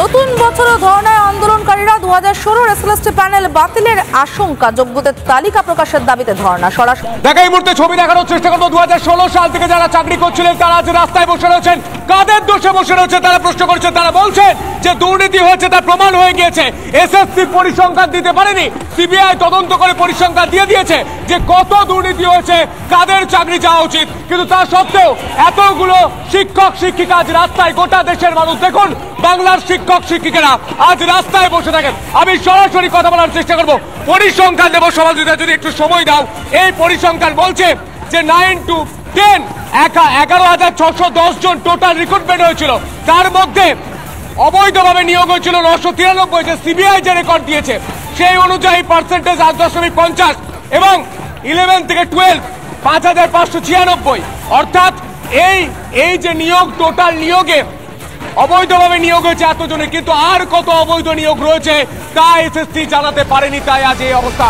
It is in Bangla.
নতুন বছরে ধর্নায় আন্দোলনকারীরা 2016 এসএলএসটি প্যানেল বাতিলের আশঙ্কা, যোগ্যদের তালিকা প্রকাশের দাবিতে ধর্না। সরাসরি দেখা এই মুহূর্তে ছবি দেখানোর চেষ্টা করবো। 2016 সাল থেকে যারা চাকরি করছিলেন তারা আজ রাস্তায় বসে রয়েছেন। কাদের দোষে বসে রয়েছে তারা প্রশ্ন করছেন। তারা বলছেন যে দুর্নীতি হয়েছে, তার প্রমাণ হয়ে গিয়েছে। এসএসসি পরিসংখ্যান দিতে পারেনি, সিবিআই তদন্ত করে পরিসংখ্যান দিয়ে দিয়েছে যে কত দুর্নীতি হয়েছে, কাদের চাকরি যাওয়া উচিত। কিন্তু তা সত্ত্বেও এতগুলো শিক্ষক শিক্ষিকা আজ রাস্তায়, গোটা দেশের মানুষ দেখুন, বাংলার শিক্ষক শিক্ষিকারা আজ রাস্তায় বসে থাকেন। আমি সরাসরি কথা বলার চেষ্টা করব। পরিসংখ্যান দেব সমাজবিদরা, যদি একটু সময় দাও। এই পরিসংখ্যান বলছে যে 9 to 10 11,610 জন টোটাল রিক্রুটমেন্ট হয়েছিল। তার মধ্যে অবৈধভাবে নিয়োগ হয়েছিল 993, যে সিবিআই যে রেকর্ড দিয়েছে সেই অনুযায়ী পার্সেন্টেজ 8.50, এবং 11 থেকে 12 5,596। অর্থাৎ এই যে নিয়োগ, টোটাল নিয়োগে অবৈধভাবে নিয়োগ হয়েছে এতজনে, কিন্তু আর কত অবৈধ নিয়োগ রয়েছে তা এসএসসি জানাতে পারেনি। তাই আজ এই অবস্থা।